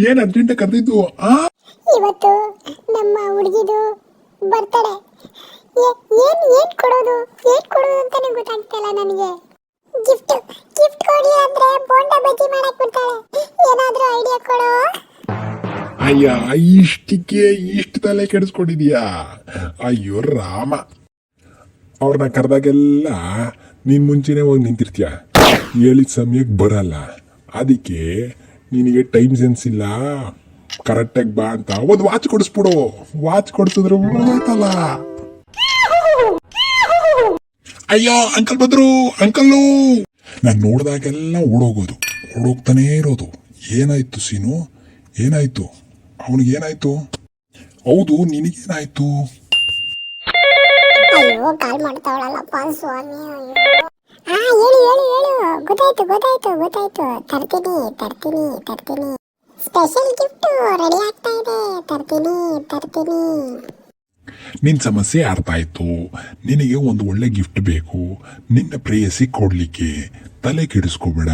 ಏನ್ ಅರ್ಜೆಂಟ್ ಕರೆದಿದ್ದು? ಇವತ್ತು ನಮ್ಮ ಹುಡುಗಿದು ಬರ್ತಡೆ. ಏನ್ ಏನ್ ಕೊಡೋದು ಅಂತಾನೆ ಗೊತ್ತಾಗ್ತಾ ಇಲ್ಲ ನನಗೆ. ಗಿಫ್ಟ್ ಕೊಡಿ ಅಂದ್ರೆ ಬೋಂಡಾ ಬಜ್ಜಿ ಮಾಡಕ್ ಬಿಡ್ತಾಳೆ. ಏನಾದ್ರೂ ಐಡಿಯಾ ಕೊಡು. ಅಯ್ಯ, ಇಷ್ಟಕ್ಕೆ ಇಷ್ಟು ತಲೆ ಕೆಡಿಸ್ಕೊಂಡಿದ್ಯಾ? ಅಯ್ಯೋ ರಾಮ, ಅವ್ರನ್ನ ಕರೆದಾಗೆಲ್ಲ ನೀನ್ ಮುಂಚೆನೆ ಹೋಗಿ ನಿಂತಿರ್ತೀಯ, ಹೇಳಿದ ಸಮಯಕ್ಕೆ ಬರಲ್ಲ. ಅದಕ್ಕೆ ನಿನಗೆ ಟೈಮ್ ಸೆನ್ಸ್ ಇಲ್ಲ. ಕರೆಕ್ಟಾಗಿ ಬಾ ಅಂತ ಒಂದು ವಾಚ್ ಕೊಡಿಸ್ಬಿಡು. ವಾಚ್ ಕೊಡಿಸಿದ್ರೆ ಹೋಯ್ತಲ್ಲ. ಅಯ್ಯೋ ಅಂಕಲ್ ಬಂದ್ರು, ಅಂಕಲ್ಲು. ನಾನು ನೋಡಿದಾಗೆಲ್ಲ ಓಡೋಗ್ತಾನೇ ಇರೋದು. ಏನಾಯ್ತು ಸೀನು? ಏನಾಯ್ತು? ಅವನಿಗೇನಾಯ್ತು? ಹೌದು, ನಿನಗೇನಾಯ್ತು? ಅಯ್ಯೋ ಕಾಲ್ ಮಾಡ್ತಾವಳಲ್ಲಪ್ಪ ಸ್ವಾಮಿ. ಹೇಳು. ಗೊತ್ತಾಯ್ತು. ತರ್ತೀನಿ. ಸ್ಪೆಷಲ್ ಗಿಫ್ಟ್ ರೆಡಿ ಆಗ್ತಾ ಇದೆ. ತರ್ತೀನಿ. ನಿನ್ನ ಸಮಸ್ಯೆ ಅರ್ಥ ಆಯ್ತು. ನಿನಗೆ ಒಂದು ಒಳ್ಳೆ ಗಿಫ್ಟ್ ಬೇಕು, ನಿನ್ನ ಪ್ರೇಯಸಿ ಕೊಡ್ಲಿಕ್ಕೆ. ತಲೆ ಕೆಡಿಸ್ಕೋಬೇಡ.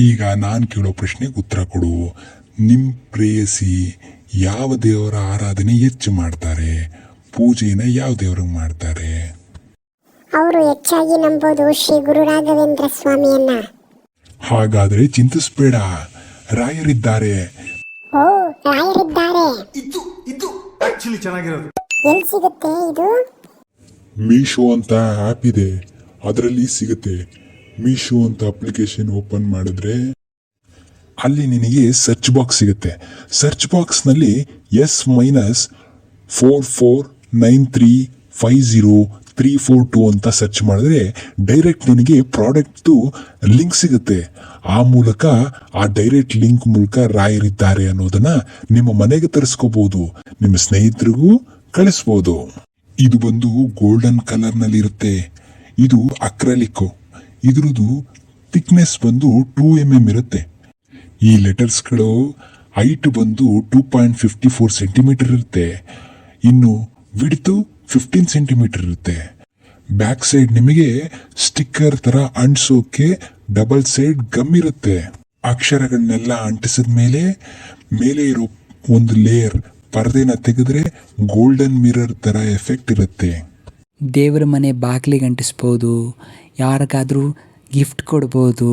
ಈಗ ನಾನು ಕೇಳೋ ಪ್ರಶ್ನೆಗೆ ಉತ್ತರ ಕೊಡು. ನಿಮ್ಮ ಪ್ರೇಯಸಿ ಯಾವ ದೇವರ ಆರಾಧನೆ ಹೆಚ್ಚು ಮಾಡ್ತಾರೆ? ಪೂಜೆನ ಯಾವ ದೇವ್ರಿಗೆ ಮಾಡ್ತಾರೆ? ಅವರು ಹೆಚ್ಚಾಗಿ ನಂಬೋದು ಶ್ರೀ ಗುರು ರಾಘವೇಂದ್ರ ಸ್ವಾಮಿಯನ್ನ. ಹಾಗಾದ್ರೆ ಚಿಂತಿಸ್ಬೇಡ, ರಾಯರಿದ್ದಾರೆ. ಓ, ರಾಯರಿದ್ದಾರೆ. ಇದು ಆಕ್ಚುಲಿ ಚೆನ್ನಾಗಿರೋದು. ಎಲ್ಲಿ ಸಿಗುತ್ತೆ ಇದು? ಮೀಶೋ ಅಂತ ಆ್ಯಪ್ ಇದೆ, ಅದರಲ್ಲಿ ಸಿಗುತ್ತೆ. ಮೀಶೋ ಅಂತ ಅಪ್ಲಿಕೇಶನ್ ಓಪನ್ ಮಾಡಿದ್ರೆ ಅಲ್ಲಿ ನಿನಗೆ ಸರ್ಚ್ ಬಾಕ್ಸ್ ಸಿಗುತ್ತೆ. ಸರ್ಚ್ ಬಾಕ್ಸ್ನಲ್ಲಿ S-449350 ಅಂತ ಸರ್ಚ್ ಮಾಡಿದ್ರೆ ಡೈರೆಕ್ಟ್ ನಿನಗೆ ಪ್ರಾಡಕ್ಟ್ದು ಲಿಂಕ್ ಸಿಗುತ್ತೆ. ಆ ಮೂಲಕ, ಆ ಡೈರೆಕ್ಟ್ ಲಿಂಕ್ ಮೂಲಕ ರಾಯರಿದ್ದಾರೆ ಅನ್ನೋದನ್ನ ನಿಮ್ಮ ಮನೆಗೆ ತರಿಸ್ಕೋಬಹುದು, ನಿಮ್ಮ ಸ್ನೇಹಿತರಿಗೂ ಕಳಿಸ್ಬೋದು. ಇದು ಬಂದು ಗೋಲ್ಡನ್ ಕಲರ್ನಲ್ಲಿ ಇರುತ್ತೆ. ಇದು ಅಕ್ರಲಿಕ್ಕು. ಇದ್ರದ್ದು ಥಿಕ್ನೆಸ್ ಬಂದು 2 mm ಇರುತ್ತೆ. ಈ ಲೆಟರ್ಸ್ಗಳು ಹೈಟ್ ಬಂದು 2.54 ಸೆಂಟಿಮೀಟರ್ ಇರುತ್ತೆ. ಇನ್ನು ವಿಡ್ತು 15 ಸೆಂಟಿಮೀಟರ್ ಇರುತ್ತೆ. ಬ್ಯಾಕ್ ಸೈಡ್ ನಿಮಗೆ ಸ್ಟಿಕ್ಕರ್ ತರ ಅಂಟಿಸೋಕೆ ಡಬಲ್ ಸೈಡ್ ಗಮ್ ಇರುತ್ತೆ. ಅಕ್ಷರಗಳನ್ನೆಲ್ಲ ಅಂಟಿಸಿದ ಮೇಲೆ ಇರೋ ಒಂದು ಲೇಯರ್ ಪರದೆನ ತೆಗೆದ್ರೆ ಗೋಲ್ಡನ್ ಮಿರರ್ ತರ ಎಫೆಕ್ಟ್ ಇರುತ್ತೆ. ದೇವರ ಮನೆ ಬಾಗಿಲಿಗೆ ಅಂಟಿಸ್ಬೋದು, ಯಾರಿಗಾದ್ರೂ ಗಿಫ್ಟ್ ಕೊಡ್ಬೋದು.